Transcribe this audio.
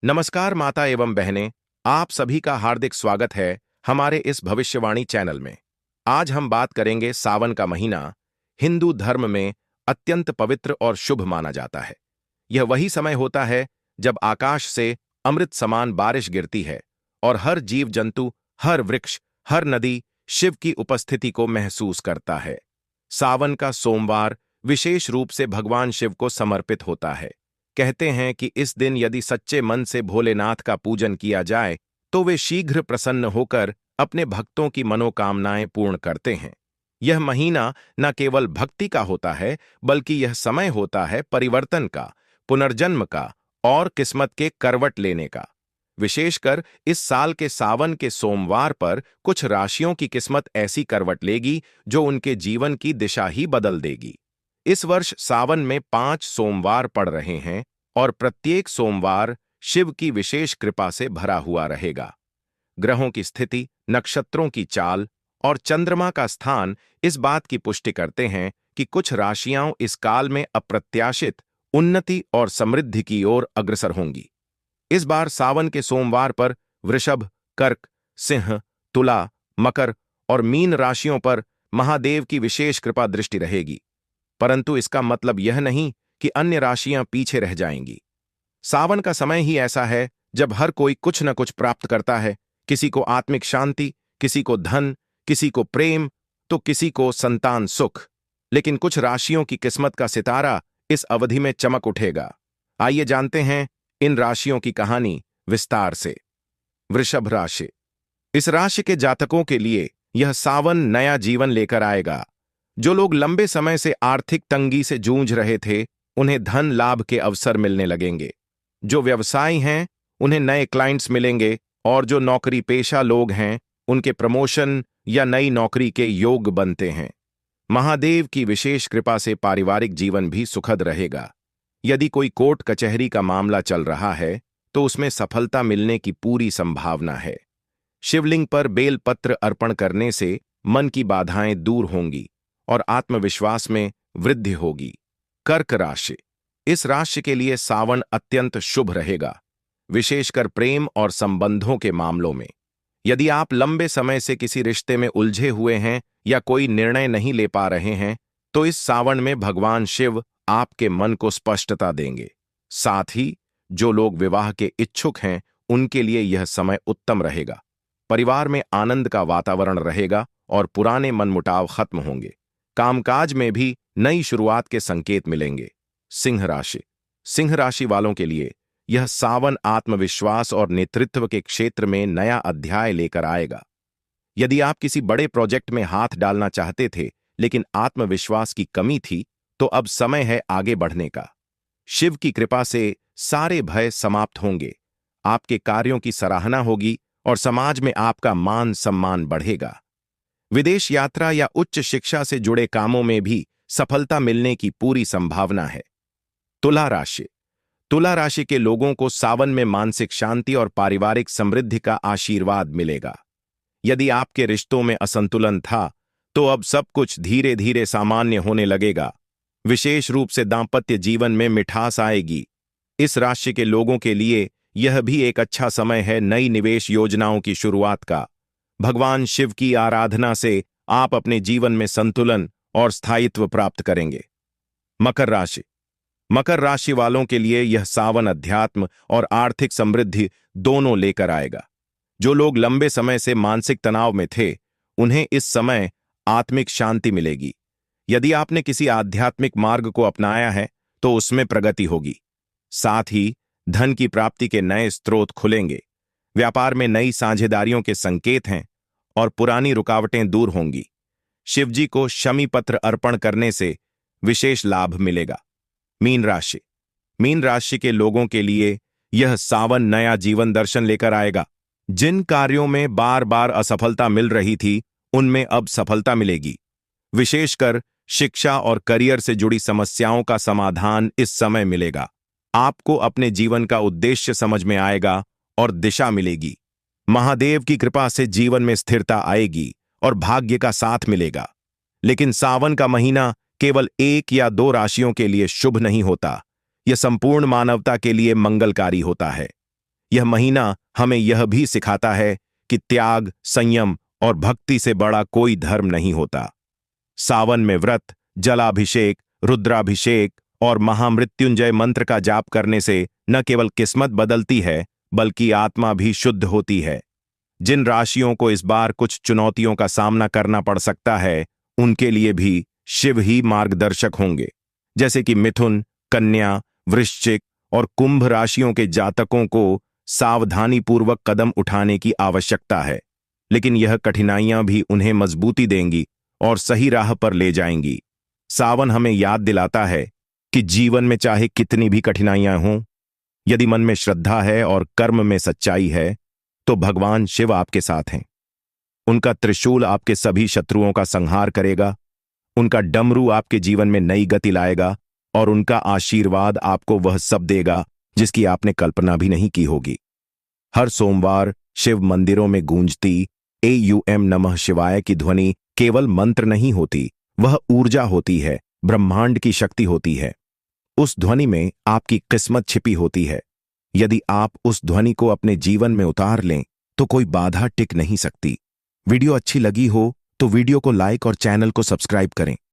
नमस्कार माता एवं बहनें, आप सभी का हार्दिक स्वागत है हमारे इस भविष्यवाणी चैनल में। आज हम बात करेंगे सावन का महीना। हिंदू धर्म में अत्यंत पवित्र और शुभ माना जाता है। यह वही समय होता है जब आकाश से अमृत समान बारिश गिरती है और हर जीव जंतु, हर वृक्ष, हर नदी शिव की उपस्थिति को महसूस करता है। सावन का सोमवार विशेष रूप से भगवान शिव को समर्पित होता है। कहते हैं कि इस दिन यदि सच्चे मन से भोलेनाथ का पूजन किया जाए तो वे शीघ्र प्रसन्न होकर अपने भक्तों की मनोकामनाएं पूर्ण करते हैं। यह महीना न केवल भक्ति का होता है, बल्कि यह समय होता है परिवर्तन का, पुनर्जन्म का और किस्मत के करवट लेने का। विशेषकर इस साल के सावन के सोमवार पर कुछ राशियों की किस्मत ऐसी करवट लेगी जो उनके जीवन की दिशा ही बदल देगी। इस वर्ष सावन में 5 सोमवार पड़ रहे हैं और प्रत्येक सोमवार शिव की विशेष कृपा से भरा हुआ रहेगा। ग्रहों की स्थिति, नक्षत्रों की चाल और चंद्रमा का स्थान इस बात की पुष्टि करते हैं कि कुछ राशियां इस काल में अप्रत्याशित उन्नति और समृद्धि की ओर अग्रसर होंगी। इस बार सावन के सोमवार पर वृषभ, कर्क, सिंह, तुला, मकर और मीन राशियों पर महादेव की विशेष कृपा दृष्टि रहेगी। परंतु इसका मतलब यह नहीं कि अन्य राशियां पीछे रह जाएंगी। सावन का समय ही ऐसा है जब हर कोई कुछ न कुछ प्राप्त करता है। किसी को आत्मिक शांति, किसी को धन, किसी को प्रेम, तो किसी को संतान सुख। लेकिन कुछ राशियों की किस्मत का सितारा इस अवधि में चमक उठेगा। आइए जानते हैं इन राशियों की कहानी विस्तार से। वृषभ राशि। इस राशि के जातकों के लिए यह सावन नया जीवन लेकर आएगा। जो लोग लंबे समय से आर्थिक तंगी से जूझ रहे थे, उन्हें धन लाभ के अवसर मिलने लगेंगे। जो व्यवसायी हैं, उन्हें नए क्लाइंट्स मिलेंगे और जो नौकरी पेशा लोग हैं, उनके प्रमोशन या नई नौकरी के योग बनते हैं। महादेव की विशेष कृपा से पारिवारिक जीवन भी सुखद रहेगा। यदि कोई कोर्ट कचहरी का मामला चल रहा है, तो उसमें सफलता मिलने की पूरी संभावना है। शिवलिंग पर बेलपत्र अर्पण करने से मन की बाधाएं दूर होंगी और आत्मविश्वास में वृद्धि होगी। कर्क राशि। इस राशि के लिए सावन अत्यंत शुभ रहेगा, विशेषकर प्रेम और संबंधों के मामलों में। यदि आप लंबे समय से किसी रिश्ते में उलझे हुए हैं या कोई निर्णय नहीं ले पा रहे हैं, तो इस सावन में भगवान शिव आपके मन को स्पष्टता देंगे। साथ ही जो लोग विवाह के इच्छुक हैं, उनके लिए यह समय उत्तम रहेगा। परिवार में आनंद का वातावरण रहेगा और पुराने मनमुटाव खत्म होंगे। कामकाज में भी नई शुरुआत के संकेत मिलेंगे। सिंह राशि। सिंह राशि वालों के लिए यह सावन आत्मविश्वास और नेतृत्व के क्षेत्र में नया अध्याय लेकर आएगा। यदि आप किसी बड़े प्रोजेक्ट में हाथ डालना चाहते थे, लेकिन आत्मविश्वास की कमी थी, तो अब समय है आगे बढ़ने का। शिव की कृपा से सारे भय समाप्त होंगे। आपके कार्यों की सराहना होगी और समाज में आपका मान सम्मान बढ़ेगा। विदेश यात्रा या उच्च शिक्षा से जुड़े कामों में भी सफलता मिलने की पूरी संभावना है। तुला राशि। तुला राशि के लोगों को सावन में मानसिक शांति और पारिवारिक समृद्धि का आशीर्वाद मिलेगा। यदि आपके रिश्तों में असंतुलन था, तो अब सब कुछ धीरे धीरे सामान्य होने लगेगा। विशेष रूप से दांपत्य जीवन में मिठास आएगी। इस राशि के लोगों के लिए यह भी एक अच्छा समय है नई निवेश योजनाओं की शुरुआत का। भगवान शिव की आराधना से आप अपने जीवन में संतुलन और स्थायित्व प्राप्त करेंगे। मकर राशि। मकर राशि वालों के लिए यह सावन अध्यात्म और आर्थिक समृद्धि दोनों लेकर आएगा। जो लोग लंबे समय से मानसिक तनाव में थे, उन्हें इस समय आत्मिक शांति मिलेगी। यदि आपने किसी आध्यात्मिक मार्ग को अपनाया है, तो उसमें प्रगति होगी। साथ ही धन की प्राप्ति के नए स्रोत खुलेंगे। व्यापार में नई साझेदारियों के संकेत हैं और पुरानी रुकावटें दूर होंगी। शिवजी को शमी पत्र अर्पण करने से विशेष लाभ मिलेगा। मीन राशि। मीन राशि के लोगों के लिए यह सावन नया जीवन दर्शन लेकर आएगा। जिन कार्यों में बार बार असफलता मिल रही थी, उनमें अब सफलता मिलेगी। विशेषकर शिक्षा और करियर से जुड़ी समस्याओं का समाधान इस समय मिलेगा। आपको अपने जीवन का उद्देश्य समझ में आएगा और दिशा मिलेगी। महादेव की कृपा से जीवन में स्थिरता आएगी और भाग्य का साथ मिलेगा। लेकिन सावन का महीना केवल 1 या 2 राशियों के लिए शुभ नहीं होता, यह संपूर्ण मानवता के लिए मंगलकारी होता है। यह महीना हमें यह भी सिखाता है कि त्याग, संयम और भक्ति से बड़ा कोई धर्म नहीं होता। सावन में व्रत, जलाभिषेक, रुद्राभिषेक और महामृत्युंजय मंत्र का जाप करने से न केवल किस्मत बदलती है, बल्कि आत्मा भी शुद्ध होती है। जिन राशियों को इस बार कुछ चुनौतियों का सामना करना पड़ सकता है, उनके लिए भी शिव ही मार्गदर्शक होंगे। जैसे कि मिथुन, कन्या, वृश्चिक और कुंभ राशियों के जातकों को सावधानीपूर्वक कदम उठाने की आवश्यकता है, लेकिन यह कठिनाइयां भी उन्हें मजबूती देंगी और सही राह पर ले जाएंगी। सावन हमें याद दिलाता है कि जीवन में चाहे कितनी भी कठिनाइयां हों, यदि मन में श्रद्धा है और कर्म में सच्चाई है, तो भगवान शिव आपके साथ हैं। उनका त्रिशूल आपके सभी शत्रुओं का संहार करेगा, उनका डमरू आपके जीवन में नई गति लाएगा और उनका आशीर्वाद आपको वह सब देगा जिसकी आपने कल्पना भी नहीं की होगी। हर सोमवार शिव मंदिरों में गूंजती एयूएम नमः शिवाय की ध्वनि केवल मंत्र नहीं होती, वह ऊर्जा होती है, ब्रह्मांड की शक्ति होती है। उस ध्वनि में आपकी किस्मत छिपी होती है। यदि आप उस ध्वनि को अपने जीवन में उतार लें, तो कोई बाधा टिक नहीं सकती। वीडियो अच्छी लगी हो तो वीडियो को लाइक और चैनल को सब्सक्राइब करें।